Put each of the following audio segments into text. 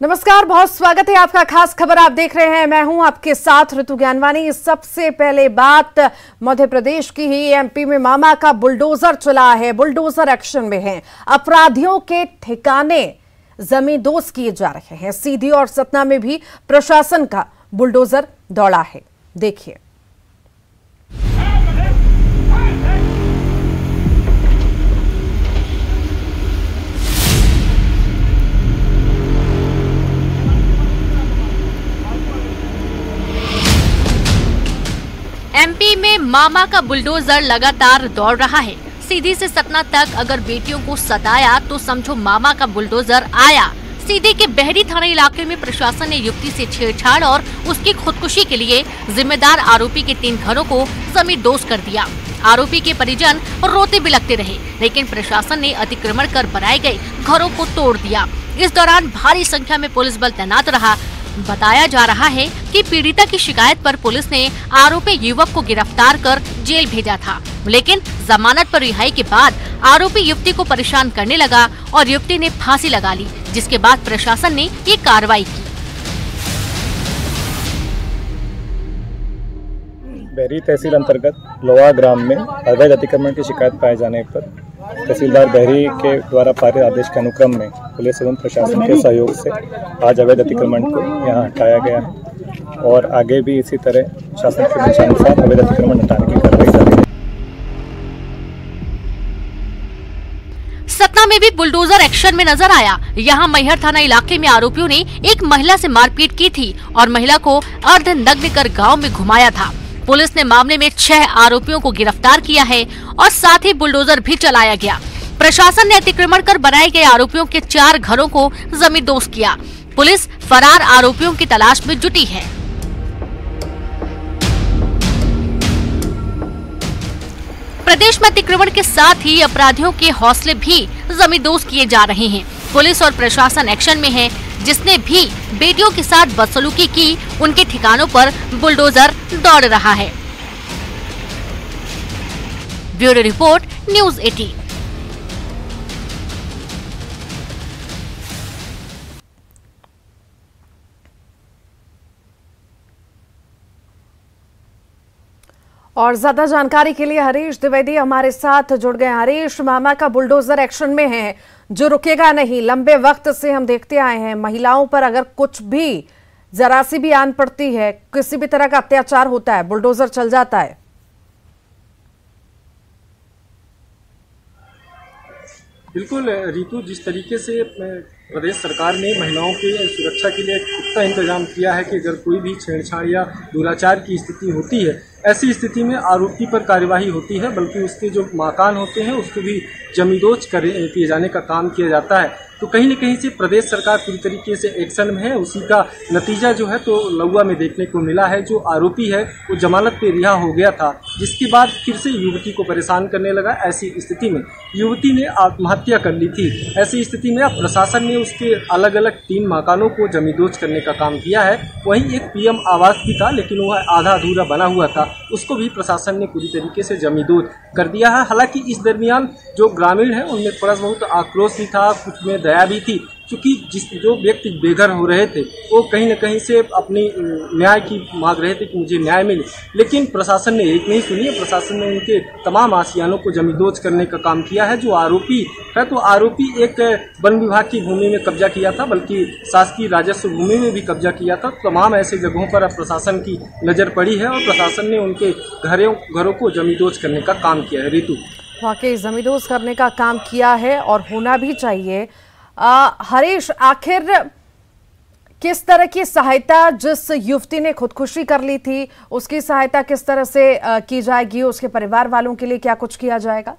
नमस्कार, बहुत स्वागत है आपका। खास खबर आप देख रहे हैं, मैं हूं आपके साथ ऋतु ज्ञानवानी। सबसे पहले बात मध्य प्रदेश की ही। एमपी में मामा का बुलडोजर चला है, बुलडोजर एक्शन में है। अपराधियों के ठिकाने जमींदोज किए जा रहे हैं। सीधी और सतना में भी प्रशासन का बुलडोजर दौड़ा है, देखिए। एमपी में मामा का बुलडोजर लगातार दौड़ रहा है। सीधी से सतना तक अगर बेटियों को सताया तो समझो मामा का बुलडोजर आया। सीधी के बहरी थाना इलाके में प्रशासन ने युवती से छेड़छाड़ और उसकी खुदकुशी के लिए जिम्मेदार आरोपी के 3 घरों को जमींदोज कर दिया। आरोपी के परिजन रोते बिलखते रहे, लेकिन प्रशासन ने अतिक्रमण कर बनाए गए घरों को तोड़ दिया। इस दौरान भारी संख्या में पुलिस बल तैनात रहा। बताया जा रहा है कि पीड़िता की शिकायत पर पुलिस ने आरोपी युवक को गिरफ्तार कर जेल भेजा था, लेकिन जमानत पर रिहाई के बाद आरोपी युवती को परेशान करने लगा और युवती ने फांसी लगा ली, जिसके बाद प्रशासन ने ये कार्रवाई की। बहरी तहसील अंतर्गत लोहा ग्राम में अवैध अतिक्रमण की शिकायत पाए जाने पर तहसीलदार बहरी के द्वारा पारित आदेश के अनुक्रम में पुलिस एवं प्रशासन के सहयोग से आज अवैध अतिक्रमण को यहां हटाया गया है और आगे भी इसी तरह शासन के निर्देशानुसार अवैध अतिक्रमण हटाने की कार्रवाई जारी है। सतना में भी बुलडोजर एक्शन में नजर आया। यहां मैहर थाना इलाके में आरोपियों ने एक महिला से मारपीट की थी और महिला को अर्धनग्न कर गांव में घुमाया था। पुलिस ने मामले में 6 आरोपियों को गिरफ्तार किया है और साथ ही बुलडोजर भी चलाया गया। प्रशासन ने अतिक्रमण कर बनाए गए आरोपियों के 4 घरों को जमींदोज किया। पुलिस फरार आरोपियों की तलाश में जुटी है। प्रदेश में अतिक्रमण के साथ ही अपराधियों के हौसले भी जमींदोज किए जा रहे हैं। पुलिस और प्रशासन एक्शन में है। जिसने भी बेटियों के साथ बदसलूकी की, उनके ठिकानों पर बुलडोजर दौड़ रहा है। Bureau report, news 18। और ज्यादा जानकारी के लिए हरीश द्विवेदी हमारे साथ जुड़ गए। हरीश, मामा का बुलडोजर एक्शन में है, जो रुकेगा नहीं। लंबे वक्त से हम देखते आए हैं, महिलाओं पर अगर कुछ भी जरा सी भी आन पड़ती है, किसी भी तरह का अत्याचार होता है, बुलडोजर चल जाता है। बिल्कुल रीतू, जिस तरीके से प्रदेश सरकार ने महिलाओं की सुरक्षा के लिए पुख्ता इंतजाम किया है कि अगर कोई भी छेड़छाड़ या दुराचार की स्थिति होती है, ऐसी स्थिति में आरोपी पर कार्यवाही होती है, बल्कि उसके जो मकान होते हैं उसको भी जमींदोज किए जाने का काम किया जाता है। तो कहीं न कहीं से प्रदेश सरकार पूरी तरीके से एक्शन में है। उसी का नतीजा जो है तो लौवा में देखने को मिला है। जो आरोपी है वो जमानत पे रिहा हो गया था, जिसके बाद फिर से युवती को परेशान करने लगा। ऐसी स्थिति में युवती ने आत्महत्या कर ली थी। ऐसी स्थिति में अब प्रशासन ने उसके अलग अलग 3 मकानों को जमींदोज करने का काम किया है। वहीं एक पीएम आवास भी था, लेकिन वह आधा अधूरा बना हुआ था, उसको भी प्रशासन ने पूरी तरीके से जमींदोज कर दिया है। हालांकि इस दरमियान जो ग्रामीण है उनमें थोड़ा बहुत आक्रोश भी था, कुछ में दया भी थी, क्योंकि जो व्यक्ति बेघर हो रहे थे वो कहीं न कहीं से अपनी न्याय की मांग रहे थे कि मुझे न्याय मिले, लेकिन प्रशासन ने एक नहीं सुनी। प्रशासन ने उनके तमाम आशियानों को जमींदोज करने का काम किया है। जो आरोपी है तो आरोपी एक वन विभाग की भूमि में कब्जा किया था, बल्कि शासकीय राजस्व भूमि में भी कब्जा किया था। तमाम ऐसे जगहों पर अब प्रशासन की नज़र पड़ी है और प्रशासन ने उनके घरों को जमींदोज करने का काम किया है। ऋतु, वाकई जमींदोज करने का काम किया है और होना भी चाहिए। हरीश, आखिर किस तरह की सहायता, जिस युवती ने खुदकुशी कर ली थी, उसकी सहायता किस तरह से की जाएगी? उसके परिवार वालों के लिए क्या कुछ किया जाएगा?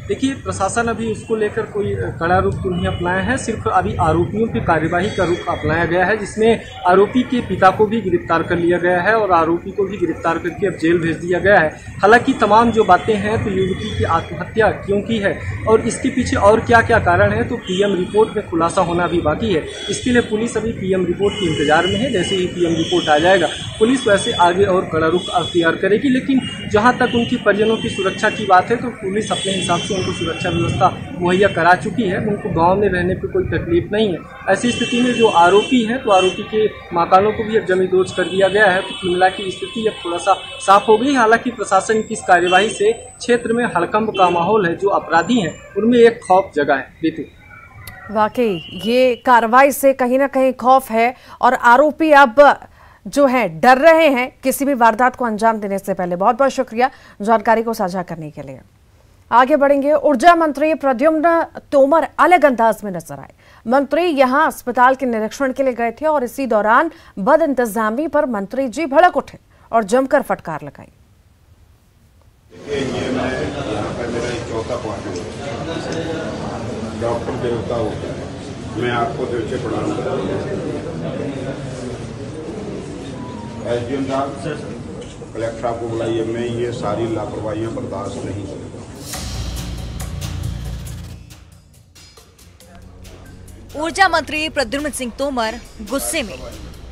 देखिए, प्रशासन अभी उसको लेकर कोई कड़ा रुख तो नहीं अपनाया है। सिर्फ अभी आरोपियों की कार्यवाही का रुख अपनाया गया है, जिसमें आरोपी के पिता को भी गिरफ्तार कर लिया गया है और आरोपी को भी गिरफ्तार करके अब जेल भेज दिया गया है। हालांकि तमाम जो बातें हैं तो युवती की आत्महत्या क्यों की है और इसके पीछे और क्या क्या कारण है, तो पीएम रिपोर्ट में खुलासा होना भी बाकी है। इसके लिए पुलिस अभी पीएम रिपोर्ट के इंतजार में है। जैसे ही पीएम रिपोर्ट आ जाएगा, पुलिस वैसे आगे और कड़ा रुख अख्तियार करेगी। लेकिन जहां तक उनकी परिजनों की सुरक्षा की बात है तो पुलिस अपने हिसाब से उनको सुरक्षा व्यवस्था मुहैया करा चुकी है। उनको गांव में रहने पर कोई तकलीफ नहीं है। ऐसी स्थिति में जो आरोपी हैं तो आरोपी के मकानों को भी अब जमींदोज कर दिया गया है। तो कुल मिला की स्थिति अब थोड़ा सा साफ हो गई। हालांकि प्रशासन की इस कार्यवाही से क्षेत्र में हड़कंप का माहौल है। जो अपराधी हैं उनमें एक खौफ जगा है। बीतू वाकई ये कार्रवाई से कहीं ना कहीं खौफ है और आरोपी अब जो है डर रहे हैं किसी भी वारदात को अंजाम देने से पहले। बहुत बहुत शुक्रिया जानकारी को साझा करने के लिए। आगे बढ़ेंगे। ऊर्जा मंत्री प्रद्युम्न तोमर अलग अंदाज में नजर आए। मंत्री यहां अस्पताल के निरीक्षण के लिए गए थे और इसी दौरान बद इंतजामी पर मंत्री जी भड़क उठे और जमकर फटकार लगाई। डॉक्टर देवता हो, मैं आपको दिल से प्रणाम करता हूँ। एसडीएम साहब, कलेक्टर साहब को बुलाइए। मैं ये सारी लापरवाहियां बर्दाश्त नहीं करूँगा। ऊर्जा मंत्री प्रद्युम्न सिंह तोमर गुस्से में।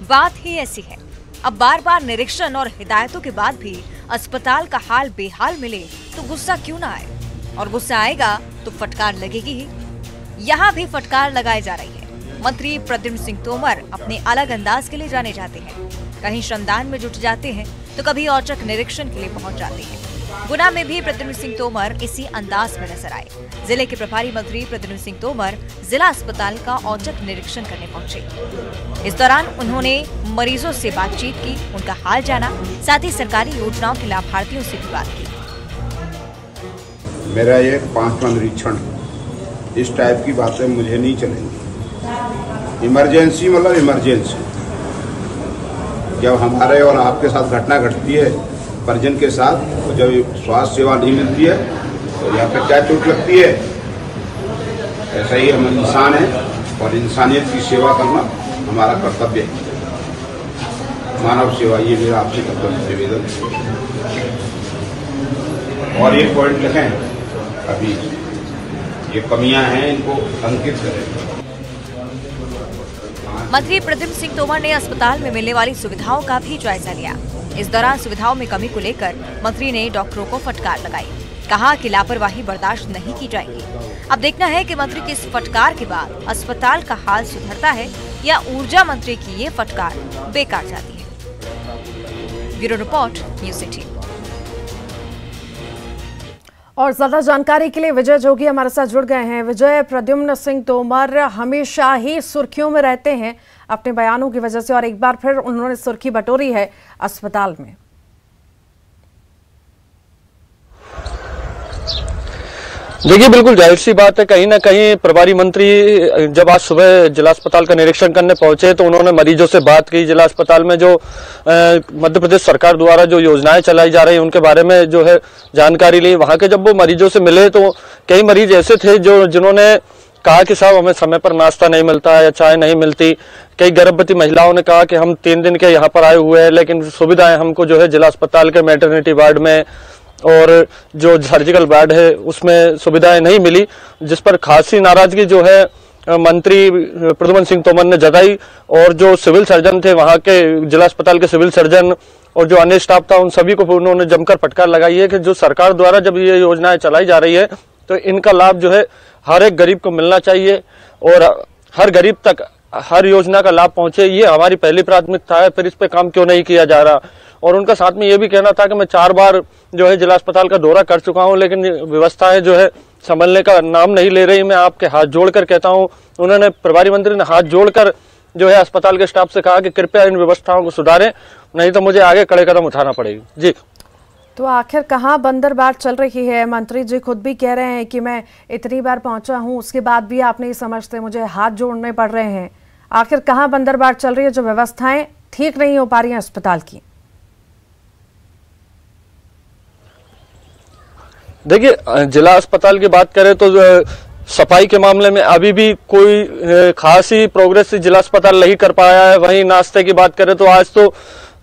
बात ही ऐसी है, अब बार बार निरीक्षण और हिदायतों के बाद भी अस्पताल का हाल बेहाल मिले तो गुस्सा क्यों ना आए, और गुस्सा आएगा तो फटकार लगेगी ही। यहाँ भी फटकार लगाई जा रही है। मंत्री प्रद्युम्न सिंह तोमर अपने अलग अंदाज के लिए जाने जाते हैं। कहीं श्रमदान में जुट जाते हैं तो कभी औचक निरीक्षण के लिए पहुंच जाते हैं। गुना में भी प्रद्युम्न सिंह तोमर इसी अंदाज में नजर आए। जिले के प्रभारी मंत्री प्रद्युम्न सिंह तोमर जिला अस्पताल का औचक निरीक्षण करने पहुंचे। इस दौरान उन्होंने मरीजों से बातचीत की, उनका हाल जाना, साथ ही सरकारी योजनाओं के लाभार्थियों से भी बात की। मेरा ये 5वां निरीक्षण, इस टाइप की बातें मुझे नहीं चलेंगी। इमरजेंसी मतलब इमरजेंसी। जब हमारे और आपके साथ घटना घटती है परिजन के साथ, तो जब स्वास्थ्य सेवा नहीं मिलती है तो यहाँ पे क्या चोट लगती है। ऐसा ही हम इंसान हैं और इंसानियत की सेवा करना हमारा कर्तव्य है। मानव सेवा, ये मेरा आपसे कर्तव्य निवेदन। और ये पॉइंट लिखें, अभी ये कमियां हैं इनको अंकित करें। मंत्री प्रद्युम्न सिंह तोमर ने अस्पताल में मिलने वाली सुविधाओं का भी जायजा लिया। इस दौरान सुविधाओं में कमी को लेकर मंत्री ने डॉक्टरों को फटकार लगाई। कहा कि लापरवाही बर्दाश्त नहीं की जाएगी। अब देखना है कि मंत्री की इस फटकार के बाद अस्पताल का हाल सुधरता है या ऊर्जा मंत्री की ये फटकार बेकार जाती है। Bureau report, news 18। और ज्यादा जानकारी के लिए विजय जोगी हमारे साथ जुड़ गए हैं। विजय, प्रद्युम्न सिंह तोमर हमेशा ही सुर्खियों में रहते हैं अपने बयानों की वजह से, और एक बार फिर उन्होंने सुर्खी बटोरी है अस्पताल में। देखिए, बिल्कुल जाहिर सी बात है, कहीं ना कहीं प्रभारी मंत्री जब आज सुबह जिला अस्पताल का निरीक्षण करने पहुंचे तो उन्होंने मरीजों से बात की। जिला अस्पताल में जो मध्य प्रदेश सरकार द्वारा जो योजनाएं चलाई जा रही हैं उनके बारे में जो है जानकारी ली। वहां के जब वो मरीजों से मिले तो कई मरीज ऐसे थे जिन्होंने कहा कि साहब हमें समय पर नाश्ता नहीं मिलता है या चाय नहीं मिलती। कई गर्भवती महिलाओं ने कहा कि हम 3 दिन के यहाँ पर आए हुए हैं लेकिन सुविधाएं हमको जो है जिला अस्पताल के मैटरनिटी वार्ड में और जो सर्जिकल वार्ड है उसमें सुविधाएं नहीं मिली, जिस पर खासी नाराजगी जो है मंत्री प्रद्युम्न सिंह तोमर ने जताई। और जो सिविल सर्जन थे वहां के, जिला अस्पताल के सिविल सर्जन और जो अन्य स्टाफ था, उन सभी को उन्होंने जमकर फटकार लगाई है कि जो सरकार द्वारा जब ये योजनाएं चलाई जा रही है तो इनका लाभ जो है हर एक गरीब को मिलना चाहिए और हर गरीब तक हर योजना का लाभ पहुंचे, ये हमारी पहली प्राथमिकता है। फिर इस पे काम क्यों नहीं किया जा रहा। और उनका साथ में ये भी कहना था कि मैं 4 बार जो है जिला अस्पताल का दौरा कर चुका हूं लेकिन व्यवस्थाएं जो है संभलने का नाम नहीं ले रही। मैं आपके हाथ जोड़कर कहता हूं, उन्होंने प्रभारी मंत्री ने हाथ जोड़कर जो है अस्पताल के स्टाफ से कहा कि कृपया इन व्यवस्थाओं को सुधारें, नहीं तो मुझे आगे कड़े कदम उठाना पड़ेगी। जी, तो आखिर कहाँ बंदरबाट चल रही है? मंत्री जी खुद भी कह रहे हैं कि मैं इतनी बार पहुंचा हूं उसके बाद भी आप नहीं समझते, मुझे हाथ जोड़ने पड़ रहे हैं। आखिर कहाँ बंदरबाट चल रही है जो व्यवस्थाएं ठीक नहीं हो पा रही हैं अस्पताल की? देखिए, जिला अस्पताल की बात करें तो सफाई के मामले में अभी भी कोई खासी प्रोग्रेस जिला अस्पताल नहीं कर पाया है। वहीं नाश्ते की बात करें तो आज तो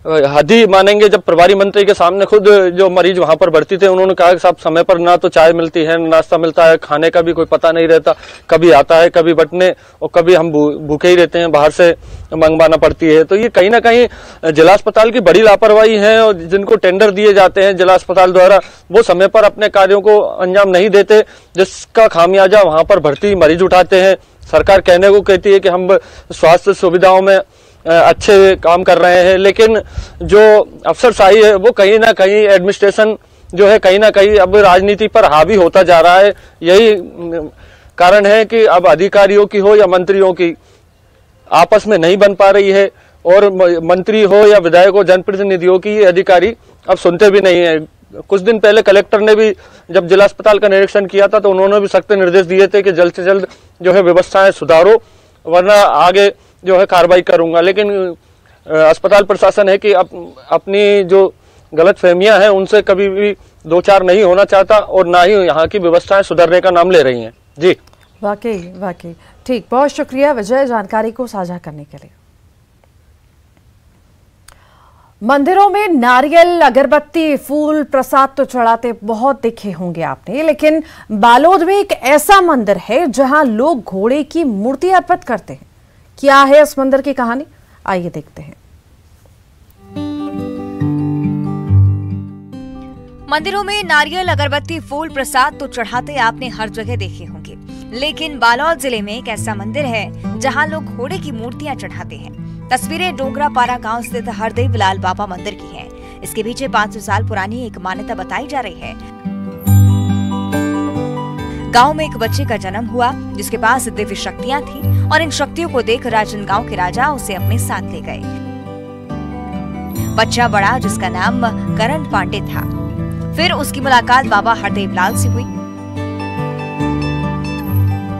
हद ही मानेंगे जब प्रभारी मंत्री के सामने खुद जो मरीज वहां पर भर्ती थे उन्होंने कहा कि साहब समय पर ना तो चाय मिलती है, नाश्ता मिलता है, खाने का भी कोई पता नहीं रहता, कभी आता है कभी बटने और कभी हम भूखे ही रहते हैं, बाहर से मंगवाना पड़ती है। तो ये कहीं ना कहीं जिला अस्पताल की बड़ी लापरवाही है और जिनको टेंडर दिए जाते हैं जिला अस्पताल द्वारा वो समय पर अपने कार्यों को अंजाम नहीं देते, जिसका खामियाजा वहां पर भर्ती मरीज उठाते हैं। सरकार कहने को कहती है कि हम स्वास्थ्य सुविधाओं में अच्छे काम कर रहे हैं, लेकिन जो अफसरशाही है वो कहीं ना कहीं एडमिनिस्ट्रेशन जो है कहीं ना कहीं अब राजनीति पर हावी होता जा रहा है। यही कारण है कि अब अधिकारियों की हो या मंत्रियों की आपस में नहीं बन पा रही है और मंत्री हो या विधायक हो, जनप्रतिनिधियों की ये अधिकारी अब सुनते भी नहीं है। कुछ दिन पहले कलेक्टर ने भी जब जिला अस्पताल का निरीक्षण किया था तो उन्होंने भी सख्त निर्देश दिए थे कि जल्द से जल्द जो है व्यवस्थाएं सुधारो, वरना आगे जो है कार्रवाई करूंगा। लेकिन अस्पताल प्रशासन है कि अपनी जो गलतफहमियां हैं उनसे कभी भी दो चार नहीं होना चाहता और ना ही यहाँ की व्यवस्थाएं सुधरने का नाम ले रही हैं। जी वाकई ठीक, बहुत शुक्रिया विजय जानकारी को साझा करने के लिए। मंदिरों में नारियल, अगरबत्ती, फूल, प्रसाद तो चढ़ाते बहुत देखे होंगे आपने, लेकिन बालोद में एक ऐसा मंदिर है जहां लोग घोड़े की मूर्ति अर्पित करते हैं। क्या है इस मंदिर की कहानी, आइए देखते हैं। मंदिरों में नारियल, अगरबत्ती, फूल, प्रसाद तो चढ़ाते आपने हर जगह देखे होंगे, लेकिन बालोद जिले में एक ऐसा मंदिर है जहां लोग घोड़े की मूर्तियां चढ़ाते हैं। तस्वीरें डोंगरापारा गांव स्थित हरदेव लाल बाबा मंदिर की हैं। इसके पीछे 500 साल पुरानी एक मान्यता बताई जा रही है। गांव में एक बच्चे का जन्म हुआ जिसके पास दिव्य शक्तियां थी और इन शक्तियों को देख राजनांदगांव के राजा उसे अपने साथ ले गए। बच्चा बड़ा जिसका नाम करण पांडे था। फिर उसकी मुलाकात बाबा हरदेव लाल से हुई।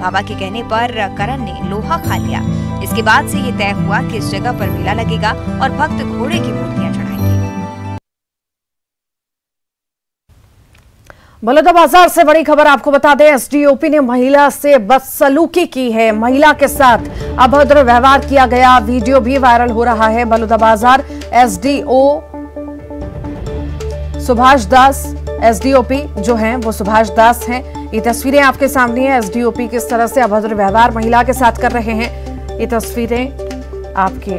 बाबा के कहने पर करण ने लोहा खा लिया। इसके बाद से ये तय हुआ कि इस जगह पर मेला लगेगा और भक्त घोड़े की मूर्तियां चढ़ाएंगे। बलौदाबाजार से बड़ी खबर आपको बता दें, एसडीओपी ने महिला से बदसलूकी की है। महिला के साथ अभद्र व्यवहार किया गया, वीडियो भी वायरल हो रहा है। बलौदाबाजार एसडीओ सुभाष दास, एसडीओपी जो हैं वो सुभाष दास हैं। ये तस्वीरें आपके सामने हैं। एसडीओपी किस तरह से अभद्र व्यवहार महिला के साथ कर रहे हैं, ये तस्वीरें आपके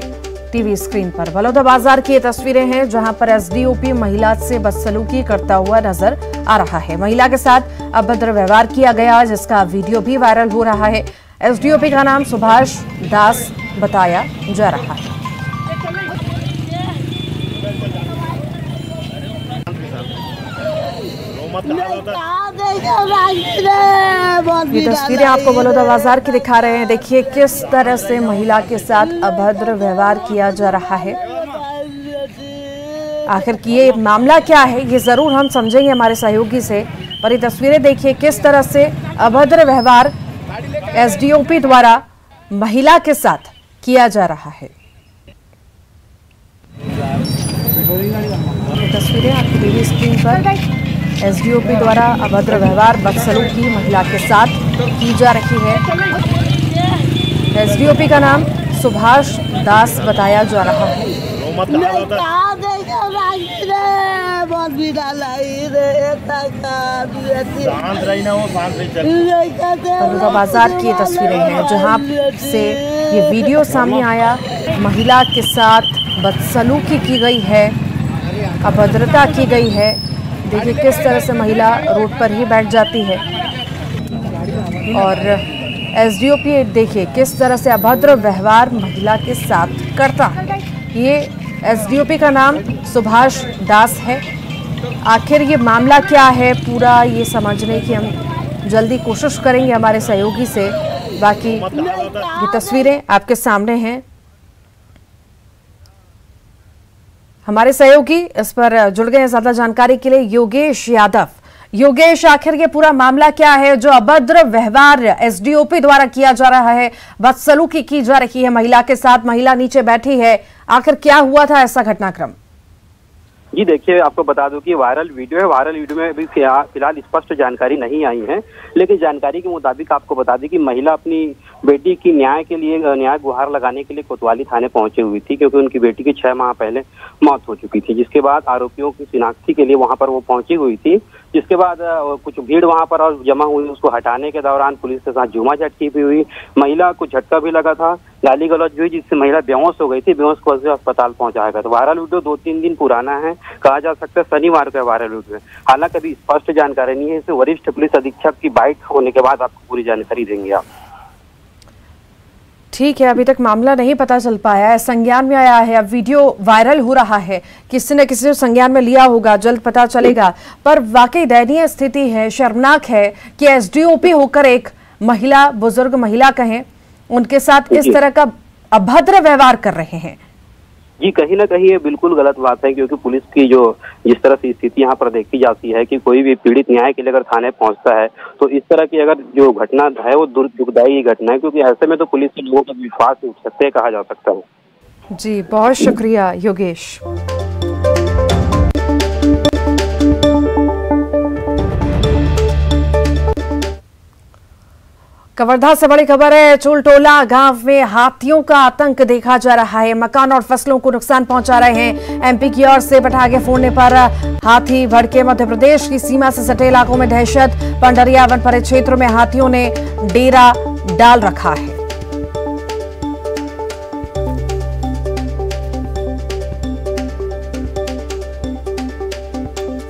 टीवी स्क्रीन पर। बलौदाबाजार की ये तस्वीरें हैं जहां पर एसडीओपी महिला से बदसलूकी करता हुआ नजर आ रहा है। महिला के साथ अभद्र व्यवहार किया गया जिसका वीडियो भी वायरल हो रहा है। एसडीओपी का नाम सुभाष दास बताया जा रहा है। ये तस्वीरें आपको बलौदाबाजार की दिखा रहे हैं। देखिए किस तरह से महिला के साथ अभद्र व्यवहार किया जा रहा है। आखिर ये मामला क्या है ये जरूर हम समझेंगे हमारे सहयोगी से, पर ये तस्वीरें देखिए किस तरह से अभद्र व्यवहार एसडीओपी द्वारा महिला के साथ किया जा रहा है। तस्वीरें आपकी टीवी स्क्रीन पर एसडीओपी द्वारा अभद्र व्यवहार बदसलूकी महिला के साथ की जा रही है। एसडीओपी का नाम सुभाष दास बताया जा रहा है। बलौदाबाजार की ये तस्वीरें हैं जहां से ये वीडियो सामने आया। महिला के साथ बदसलूकी की गई है, अभद्रता की गई है। देखिए किस तरह से महिला रोड पर ही बैठ जाती है और एसडीओपी देखिए किस तरह से अभद्र व्यवहार महिला के साथ करता है। ये एसडीओपी का नाम सुभाष दास है। आखिर ये मामला क्या है पूरा ये समझने की हम जल्दी कोशिश करेंगे हमारे सहयोगी से। बाकी ये तस्वीरें आपके सामने हैं। हमारे सहयोगी इस पर जुड़ गए हैं ज्यादा जानकारी के लिए। योगेश यादव, योगेश आखिर ये पूरा मामला क्या है जो अभद्र व्यवहार एसडीओपी द्वारा किया जा रहा है, बदसलूकी की जा रही है महिला के साथ, महिला नीचे बैठी है, आखिर क्या हुआ था ऐसा घटनाक्रम? जी देखिए, आपको बता दूं कि वायरल वीडियो है। वायरल वीडियो में अभी फिलहाल स्पष्ट जानकारी नहीं आई है, लेकिन जानकारी के मुताबिक आपको बता दें कि महिला अपनी बेटी की न्याय के लिए न्याय गुहार लगाने के लिए कोतवाली थाने पहुंची हुई थी, क्योंकि उनकी बेटी की 6 माह पहले मौत हो चुकी थी। जिसके बाद आरोपियों की शिनाख्ती के लिए वहां पर वो पहुंची हुई थी। जिसके बाद कुछ भीड़ वहां पर और जमा हुई, उसको हटाने के दौरान पुलिस के साथ झूमाझटकी भी हुई। महिला को झटका भी लगा था, गाली गलौज भी हुई, जिससे महिला बेहोश हो गई थी। बेहोश को अस्पताल पहुंचाया गया। तो वायरल वीडियो 2-3 दिन पुराना है, कहा जा सकता है शनिवार का वायरल वीडियो है। हालांकि अभी स्पष्ट जानकारी नहीं है, इसे वरिष्ठ पुलिस अधीक्षक की बाइट होने के बाद आपको पूरी जानकारी देंगे आप। ठीक है, अभी तक मामला नहीं पता चल पाया है, संज्ञान में आया है, अब वीडियो वायरल हो रहा है, किसी न किसी संज्ञान में लिया होगा, जल्द पता चलेगा। पर वाकई दयनीय स्थिति है, शर्मनाक है कि एसडीओपी होकर एक महिला, बुजुर्ग महिला कहें, उनके साथ इस तरह का अभद्र व्यवहार कर रहे हैं। जी, कहीं ना कहीं ये बिल्कुल गलत बात है, क्योंकि पुलिस की जो जिस तरह से स्थिति यहाँ पर देखी जाती है कि कोई भी पीड़ित न्याय के लिए अगर थाने पहुंचता है तो इस तरह की अगर जो घटना है वो दुखदायी घटना है, क्योंकि ऐसे में तो पुलिस के लोगों का विश्वास उठ सकते हैं, कहा जा सकता है। जी, बहुत शुक्रिया योगेश। कवर्धा से बड़ी खबर है, चुलटोला गांव में हाथियों का आतंक देखा जा रहा है। मकान और फसलों को नुकसान पहुंचा रहे हैं। एमपी की ओर से पटाखे फोड़ने पर हाथी भड़के। मध्य प्रदेश की सीमा से सटे इलाकों में दहशत। पंडरिया वन परिक्षेत्र में हाथियों ने डेरा डाल रखा है।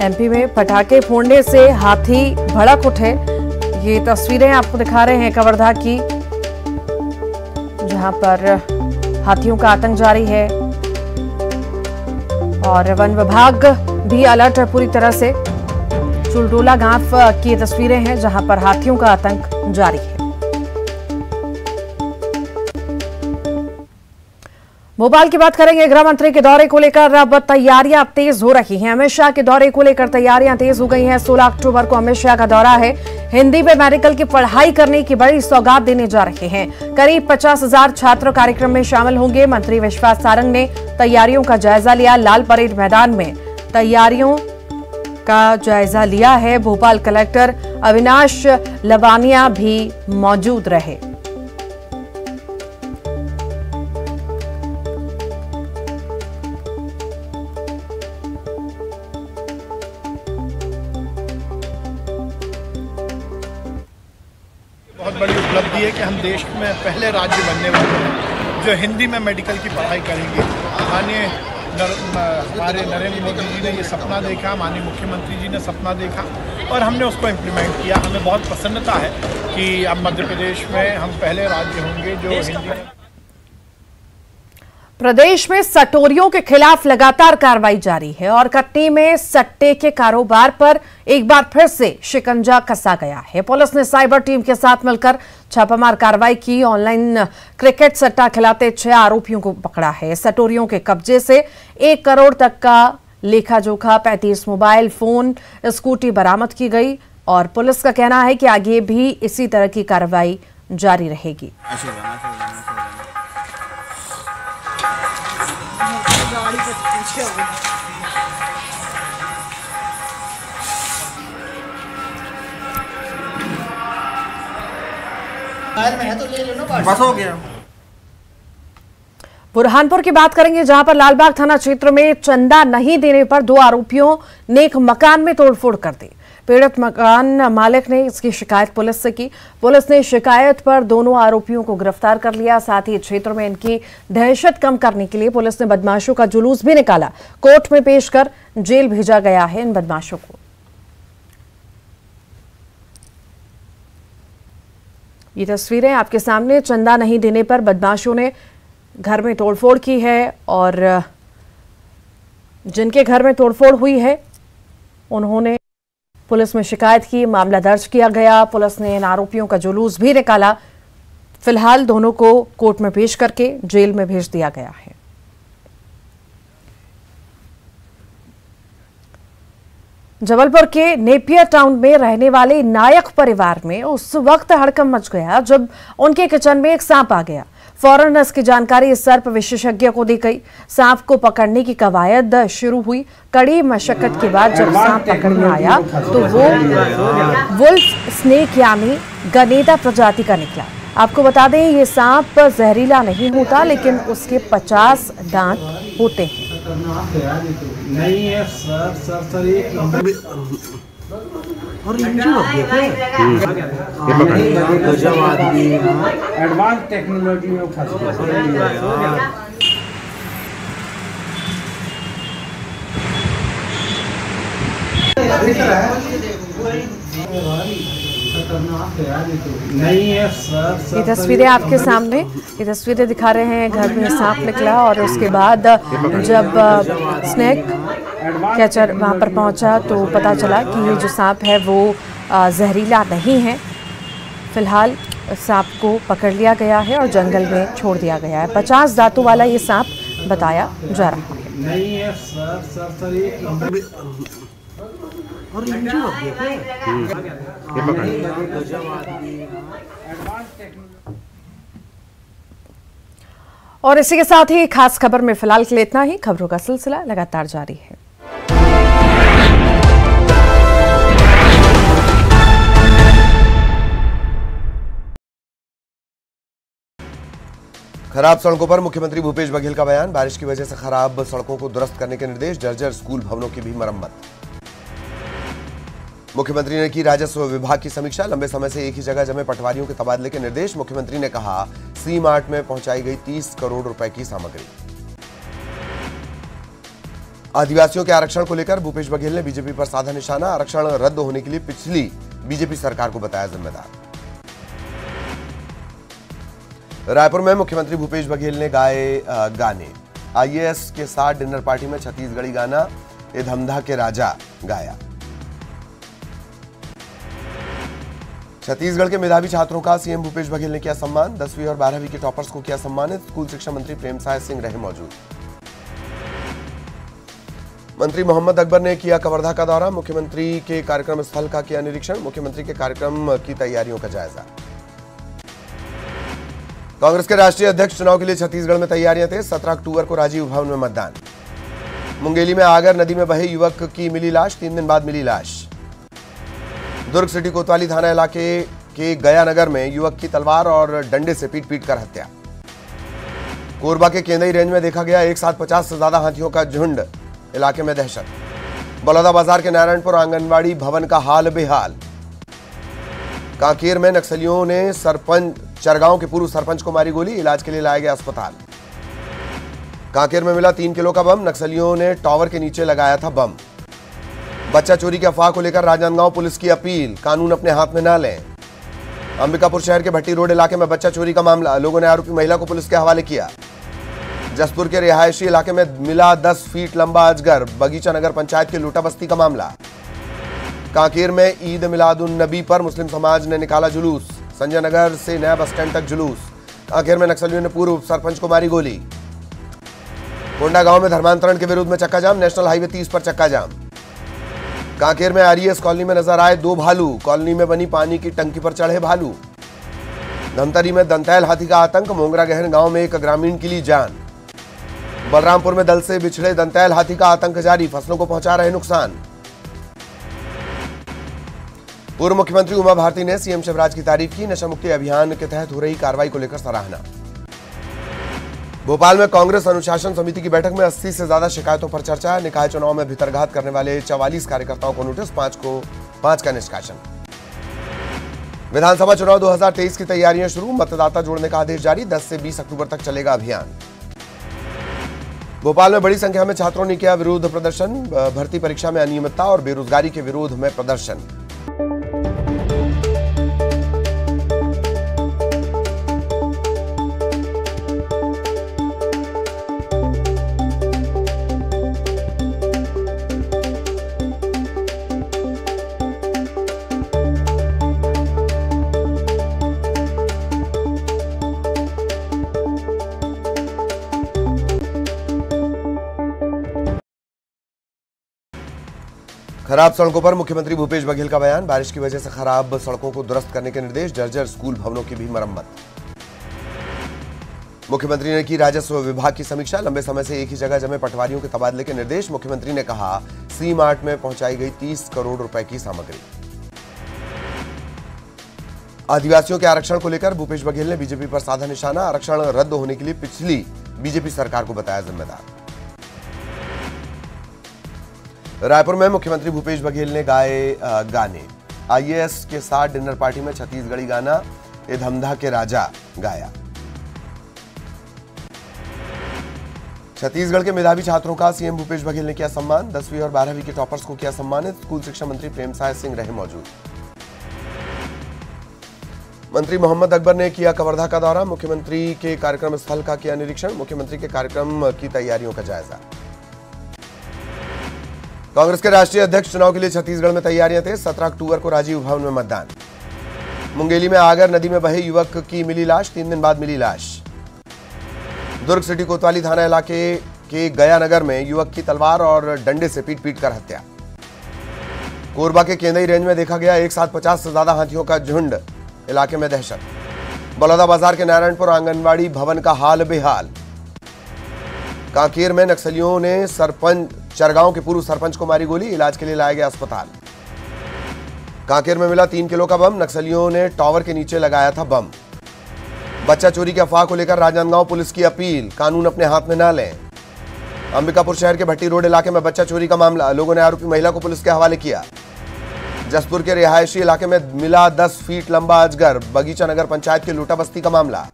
एमपी में पटाखे फोड़ने से हाथी भड़क उठे। ये तस्वीरें आपको दिखा रहे हैं कवर्धा की, जहां पर हाथियों का आतंक जारी है और वन विभाग भी अलर्ट है पूरी तरह से। चुलटोला गांव की तस्वीरें हैं जहां पर हाथियों का आतंक जारी है। भोपाल की बात करेंगे। गृह मंत्री के दौरे को लेकर अब तैयारियां तेज हो रही हैं। अमित शाह के दौरे को लेकर तैयारियां तेज हो गई हैं। 16 अक्टूबर को अमित शाह का दौरा है। हिंदी में मेडिकल की पढ़ाई करने की बड़ी सौगात देने जा रहे हैं। करीब 50,000 छात्र कार्यक्रम में शामिल होंगे। मंत्री विश्वास सारंग ने तैयारियों का जायजा लिया। लाल परेड मैदान में तैयारियों का जायजा लिया है। भोपाल कलेक्टर अविनाश लवानिया भी मौजूद रहे। बहुत बड़ी उपलब्धि है कि हम देश में पहले राज्य बनने वाले हैं जो हिंदी में मेडिकल की पढ़ाई करेंगे। हमारे नरेंद्र मोदी जी ने ये सपना देखा, माननीय मुख्यमंत्री जी ने सपना देखा और हमने उसको इम्प्लीमेंट किया। हमें बहुत प्रसन्नता है कि अब मध्य प्रदेश में हम पहले राज्य होंगे जो हिंदी। प्रदेश में सटोरियों के खिलाफ लगातार कार्रवाई जारी है और कटनी में सट्टे के कारोबार पर एक बार फिर से शिकंजा कसा गया है। पुलिस ने साइबर टीम के साथ मिलकर छापामार कार्रवाई की। ऑनलाइन क्रिकेट सट्टा खिलाते 6 आरोपियों को पकड़ा है। सटोरियों के कब्जे से 1 करोड़ तक का लेखा जोखा, 35 मोबाइल फोन, स्कूटी बरामद की गई और पुलिस का कहना है कि आगे भी इसी तरह की कार्रवाई जारी रहेगी। बस हो गया। बुरहानपुर की बात करेंगे, जहां पर लालबाग थाना क्षेत्र में चंदा नहीं देने पर 2 आरोपियों ने एक मकान में तोड़फोड़ कर दी। पीड़ित मकान मालिक ने इसकी शिकायत पुलिस से की। पुलिस ने शिकायत पर दोनों आरोपियों को गिरफ्तार कर लिया। साथ ही क्षेत्र में इनकी दहशत कम करने के लिए पुलिस ने बदमाशों का जुलूस भी निकाला। कोर्ट में पेश कर जेल भेजा गया है इन बदमाशों को। ये तस्वीरें आपके सामने। चंदा नहीं देने पर बदमाशों ने घर में तोड़फोड़ की है और जिनके घर में तोड़फोड़ हुई है उन्होंने पुलिस में शिकायत की। मामला दर्ज किया गया। पुलिस ने इन आरोपियों का जुलूस भी निकाला। फिलहाल दोनों को कोर्ट में पेश करके जेल में भेज दिया गया है। जबलपुर के नेपियर टाउन में रहने वाले नायक परिवार में उस वक्त हड़कंप मच गया जब उनके किचन में एक सांप आ गया। फौरन इसकी जानकारी सर्प विशेषज्ञ को दी गई। सांप को पकड़ने की कवायद शुरू हुई। कड़ी मशक्कत के बाद जब सांप पकड़ में आया तो वो वुल्फ स्नेक यानी गनेदा प्रजाति का निकला। आपको बता दें ये सांप जहरीला नहीं होता, लेकिन उसके 50 दांत होते हैं। नहीं है और गजब आदमी एडवांस टेक्नोलॉजी में फंस गया। ये तस्वीरें आपके सामने, ये तस्वीरें दिखा रहे हैं घर में सांप निकला और उसके बाद जब स्नेक कैचर वहां पर पहुंचा तो पता चला कि ये जो सांप है वो जहरीला नहीं है। फिलहाल सांप को पकड़ लिया गया है और जंगल में छोड़ दिया गया है। 50 दांतों वाला ये सांप बताया जा रहा है। और और इसी के साथ ही खास खबर में फिलहाल के लिए इतना ही। खबरों का सिलसिला लगातार जारी है। खराब सड़कों पर मुख्यमंत्री भूपेश बघेल का बयान। बारिश की वजह से खराब सड़कों को दुरुस्त करने के निर्देश। जर्जर स्कूल भवनों की भी मरम्मत। मुख्यमंत्री ने की राजस्व विभाग की समीक्षा। लंबे समय से एक ही जगह जमे पटवारियों के तबादले के निर्देश। मुख्यमंत्री ने कहा सी मार्ट में पहुंचाई गई 30 करोड़ रुपए की सामग्री। आदिवासियों के आरक्षण को लेकर भूपेश बघेल ने बीजेपी पर साधा निशाना। आरक्षण रद्द होने के लिए पिछली बीजेपी सरकार को बताया जिम्मेदार। रायपुर में मुख्यमंत्री भूपेश बघेल ने गाए गाने। आईएएस के साथ डिनर पार्टी में छत्तीसगढ़ी गाना ए धमधा के राजा गाया। छत्तीसगढ़ के मेधावी छात्रों का सीएम भूपेश बघेल ने किया सम्मान। 10वीं और 12वीं के टॉपर्स को किया सम्मानित। स्कूल शिक्षा मंत्री प्रेमसाय सिंह रहे मौजूद। मंत्री मोहम्मद अकबर ने किया कवर्धा का दौरा। मुख्यमंत्री के कार्यक्रम स्थल का किया निरीक्षण। मुख्यमंत्री के कार्यक्रम की तैयारियों का जायजा। कांग्रेस के राष्ट्रीय अध्यक्ष चुनाव के लिए छत्तीसगढ़ में तैयारियां तेज। 17 अक्टूबर को राजीव भवन में मतदान। मुंगेली में आगर नदी में बहे युवक की मिली लाश। 3 दिन बाद मिली लाश। दुर्ग सिटी कोतवाली थाना इलाके के गया नगर में युवक की तलवार और डंडे से पीट कर हत्या। कोरबा के केंदई रेंज में देखा गया एक साथ 50 से ज्यादा हाथियों का झुंड। इलाके में दहशत। बलौदा बाजार के नारायणपुर आंगनबाड़ी भवन का हाल बेहाल। कांकेर में नक्सलियों ने सरपंच चरगांव के पूर्व सरपंच को मारी गोली। इलाज के लिए लाया गया अस्पताल। कांकेर में मिला 3 किलो का बम। नक्सलियों ने टावर के नीचे लगाया था बम। बच्चा चोरी की अफवाह को लेकर राजनांदगांव पुलिस की अपील, कानून अपने हाथ में न लें। अंबिकापुर शहर के भट्टी रोड इलाके में बच्चा चोरी का मामला। लोगों ने आरोपी महिला को पुलिस के हवाले किया। जसपुर के रिहायशी इलाके में मिला 10 फीट लंबा अजगर। बगीचा नगर पंचायत के लोटा बस्ती का मामला। कांकेर में ईद मिलादुन नबी पर मुस्लिम समाज ने निकाला जुलूस। संजय नगर से नया बस स्टैंड तक जुलूस। कांकेर में नक्सलियों ने पूर्व सरपंच को मारी गोली। कोंडा गांव में धर्मांतरण के विरोध में चक्का जाम। नेशनल हाईवे 30 पर चक्का जाम। कांकेर में आरईएस कॉलोनी में नजर आए 2 भालू। कॉलोनी में बनी पानी की टंकी पर चढ़े भालू। धमतरी में दंतैल हाथी का आतंक। मोंगरा गहन गांव में एक ग्रामीण की ली जान। बलरामपुर में दल से बिछड़े दंतैल हाथी का आतंक जारी। फसलों को पहुंचा रहे नुकसान। पूर्व मुख्यमंत्री उमा भारती ने सीएम शिवराज की तारीफ की। नशा मुक्ति अभियान के तहत हो रही कार्रवाई को लेकर सराहना। भोपाल में कांग्रेस अनुशासन समिति की बैठक में 80 से ज्यादा शिकायतों पर चर्चा। निकाय चुनाव में भितरघात करने वाले 44 कार्यकर्ताओं को नोटिस। 5 का निष्कासन। विधानसभा चुनाव 2023 की तैयारियां शुरू। मतदाता जोड़ने का आदेश जारी। 10 से 20 अक्टूबर तक चलेगा अभियान। भोपाल में बड़ी संख्या में छात्रों ने किया विरोध प्रदर्शन। भर्ती परीक्षा में अनियमितता और बेरोजगारी के विरोध में प्रदर्शन। खराब सड़कों पर मुख्यमंत्री भूपेश बघेल का बयान। बारिश की वजह से खराब सड़कों को दुरुस्त करने के निर्देश। जर्जर स्कूल भवनों की भी मरम्मत। मुख्यमंत्री ने की राजस्व विभाग की समीक्षा। लंबे समय से एक ही जगह जमे पटवारियों के तबादले के निर्देश। मुख्यमंत्री ने कहा सी मार्ट में पहुंचाई गई 30 करोड़ रुपए की सामग्री। आदिवासियों के आरक्षण को लेकर भूपेश बघेल ने बीजेपी पर साधा निशाना। आरक्षण रद्द होने के लिए पिछली बीजेपी सरकार को बताया जिम्मेदार। रायपुर में मुख्यमंत्री भूपेश बघेल ने गाए गाने। आईएएस के साथ डिनर पार्टी में छत्तीसगढ़ी गाना ए धमधा के राजा गाया। छत्तीसगढ़ के मेधावी छात्रों का सीएम भूपेश बघेल ने किया सम्मान। 10वीं और 12वीं के टॉपर्स को किया सम्मानित। स्कूल शिक्षा मंत्री प्रेमसाय सिंह रहे मौजूद। मंत्री मोहम्मद अकबर ने किया कवर्धा का दौरा। मुख्यमंत्री के कार्यक्रम स्थल का किया निरीक्षण। मुख्यमंत्री के कार्यक्रम की तैयारियों का जायजा। कांग्रेस के राष्ट्रीय अध्यक्ष चुनाव के लिए छत्तीसगढ़ में तैयारियां तेज। 17 अक्टूबर को राजीव भवन में मतदान। मुंगेली में आगर नदी में बहे युवक की मिली लाश। 3 दिन बाद मिली लाश। दुर्ग सिटी कोतवाली थाना इलाके के गया नगर में युवक की तलवार और डंडे से पीट कर हत्या। कोरबा के केंदई रेंज में देखा गया एक साथ 50 से ज्यादा हाथियों का झुंड। इलाके में दहशत। बलौदा बाजार के नारायणपुर आंगनबाड़ी भवन का हाल बेहाल। कांकेर में नक्सलियों ने सरपंच चरगांव के पूर्व सरपंच को मारी गोली। इलाज के लिए लाया गया अस्पताल। कांकेर में मिला 3 किलो का बम। नक्सलियों ने टावर के नीचे लगाया था बम। बच्चा चोरी की अफवाह को लेकर राजनांदगांव पुलिस की अपील, कानून अपने हाथ में न लें। अंबिकापुर शहर के भट्टी रोड इलाके में बच्चा चोरी का मामला। लोगों ने आरोपी महिला को पुलिस के हवाले किया। जसपुर के रिहायशी इलाके में मिला 10 फीट लंबा अजगर। बगीचा नगर पंचायत के लूटा बस्ती का मामला।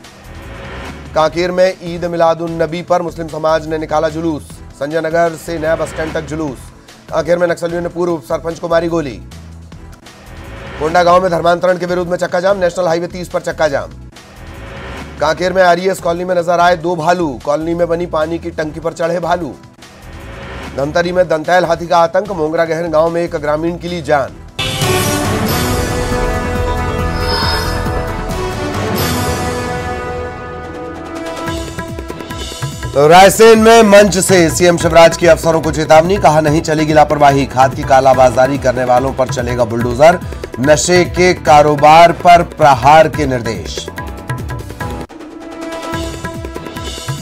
कांकेर में ईद मिलादुन नबी पर मुस्लिम समाज ने निकाला जुलूस। संजय नगर से नया बस स्टैंड तक जुलूस। कांकेर में नक्सलियों ने पूर्व सरपंच को मारी गोली। कोंडा गांव में धर्मांतरण के विरोध में चक्का जाम। नेशनल हाईवे 30 पर चक्का जाम। कांकेर में आरईएस कॉलोनी में नजर आए 2 भालू। कॉलोनी में बनी पानी की टंकी पर चढ़े भालू। धमतरी में दंतैल हाथी का आतंक। मोंगरा गहन गांव में एक ग्रामीण की ली जान। रायसेन में मंच से सीएम शिवराज की अफसरों को चेतावनी। कहा नहीं चलेगी लापरवाही। खाद की कालाबाजारी करने वालों पर चलेगा बुलडोजर। नशे के कारोबार पर प्रहार के निर्देश।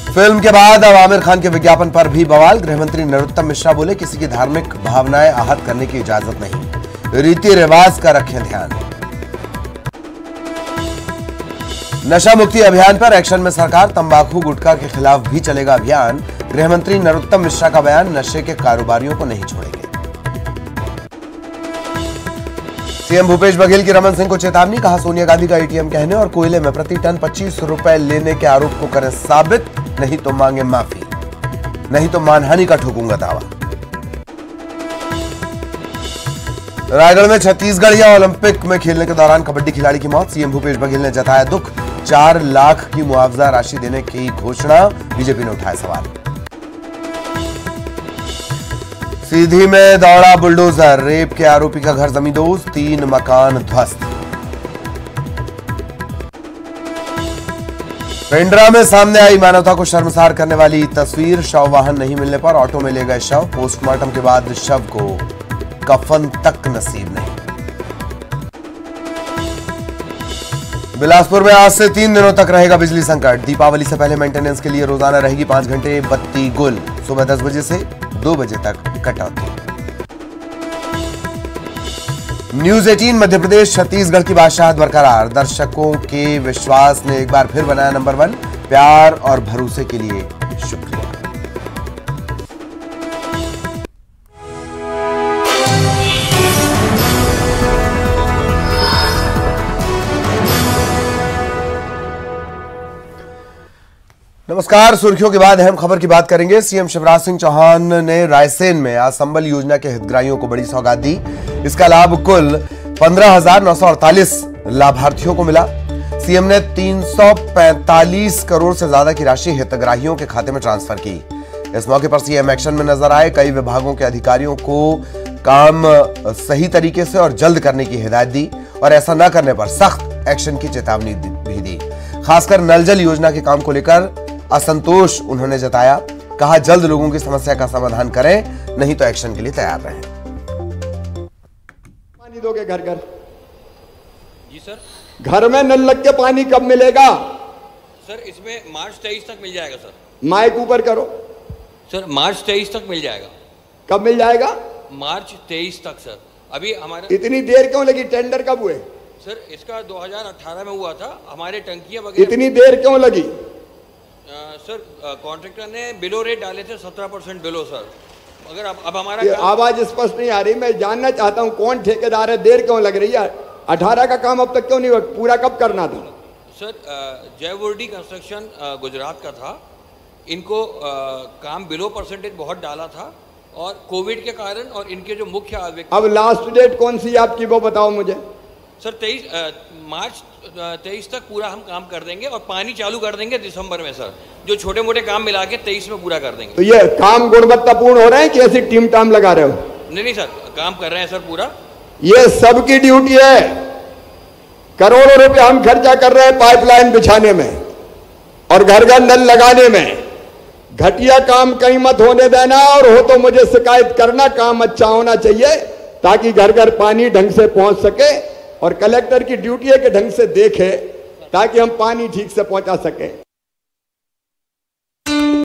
फिल्म के बाद अब आमिर खान के विज्ञापन पर भी बवाल। गृहमंत्री नरोत्तम मिश्रा बोले किसी की धार्मिक भावनाएं आहत करने की इजाजत नहीं। रीति रिवाज का रखें ध्यान। नशा मुक्ति अभियान पर एक्शन में सरकार। तंबाकू गुटखा के खिलाफ भी चलेगा अभियान। गृहमंत्री नरोत्तम मिश्रा का बयान, नशे के कारोबारियों को नहीं छोड़ेंगे। सीएम भूपेश बघेल की रमन सिंह को चेतावनी। कहा सोनिया गांधी का एटीएम कहने और कोयले में प्रति टन 25 रुपए लेने के आरोप को करें साबित। नहीं तो मांगे माफी, नहीं तो मानहानि का ठोकूंगा दावा। रायगढ़ में छत्तीसगढ़िया ओलंपिक में खेलने के दौरान कबड्डी खिलाड़ी की मौत। सीएम भूपेश बघेल ने जताया दुख। 4 लाख की मुआवजा राशि देने की घोषणा। बीजेपी ने उठाया सवाल। सीधी में दौड़ा बुलडोजर। रेप के आरोपी का घर जमींदोज। 3 मकान ध्वस्त। पेंड्रा में सामने आई मानवता को शर्मसार करने वाली तस्वीर। शव वाहन नहीं मिलने पर ऑटो में ले गए शव। पोस्टमार्टम के बाद शव को कफन तक नसीब नहीं। बिलासपुर में आज से 3 दिनों तक रहेगा बिजली संकट। दीपावली से पहले मेंटेनेंस के लिए रोजाना रहेगी 5 घंटे बत्ती गुल। सुबह 10 बजे से 2 बजे तक कटौती। न्यूज 18 मध्य प्रदेश छत्तीसगढ़ की बादशाहत बरकरार। दर्शकों के विश्वास ने एक बार फिर बनाया नंबर 1। प्यार और भरोसे के लिए शुक्रिया। नमस्कार। सुर्खियों के बाद अहम खबर की बात करेंगे। सीएम शिवराज सिंह चौहान ने रायसेन में आज संबल योजना के हितग्राहियों को बड़ी सौगात दी। इसका लाभ कुल 15,948 लाभार्थियों को मिला। सीएम ने 345 करोड़ से ज्यादा की राशि हितग्राहियों के खाते में ट्रांसफर की। इस मौके पर सीएम एक्शन में नजर आए। कई विभागों के अधिकारियों को काम सही तरीके से और जल्द करने की हिदायत दी और ऐसा न करने पर सख्त एक्शन की चेतावनी भी दी। खासकर नल जल योजना के काम को लेकर असंतोष उन्होंने जताया। कहा जल्द लोगों की समस्या का समाधान करें, नहीं तो एक्शन के लिए तैयार रहें। पानी दोगे घर घर? जी सर। घर में नल लग के पानी कब मिलेगा? सर इसमें मार्च 23 तक मिल जाएगा सर। माइक ऊपर करो सर, मार्च 23 तक मिल जाएगा। कब मिल जाएगा? मार्च 23 तक सर। अभी हमारे इतनी देर क्यों लगी? टेंडर कब हुए? सर इसका 2018 में हुआ था। हमारे टंकियां वगैरह इतनी देर क्यों लगी? सर कॉन्ट्रैक्टर ने बिलो रेट डाले थे 17% बिलो सर। अगर अब हमारा आवाज स्पष्ट नहीं आ रही, मैं जानना चाहता हूं कौन ठेकेदार है, देर क्यों लग रही है? 18 का काम अब तक क्यों नहीं हुआ? पूरा कब करना था? सर जयवर्डी कंस्ट्रक्शन गुजरात का था। इनको काम बिलो परसेंटेज बहुत डाला था और कोविड के कारण और इनके जो मुख्य अब लास्ट डेट कौन सी आपकी वो बताओ मुझे। सर 23 मार्च 23 तक पूरा हम काम कर देंगे और पानी चालू कर देंगे दिसंबर में सर। जो छोटे मोटे काम मिला के 23 में पूरा कर देंगे। तो ये काम गुणवत्तापूर्ण हो रहे हैं कि ऐसी टीम टाम लगा रहे हो? नहीं सर, काम कर रहे हैं सर पूरा। ये सबकी ड्यूटी है। करोड़ों रुपए हम खर्चा कर रहे हैं पाइपलाइन बिछाने में और घर घर नल लगाने में। घटिया काम कहीं मत होने देना, और हो तो मुझे शिकायत करना। काम अच्छा होना चाहिए ताकि घर घर पानी ढंग से पहुंच सके, और कलेक्टर की ड्यूटी है कि ढंग से देखे ताकि हम पानी ठीक से पहुंचा सके।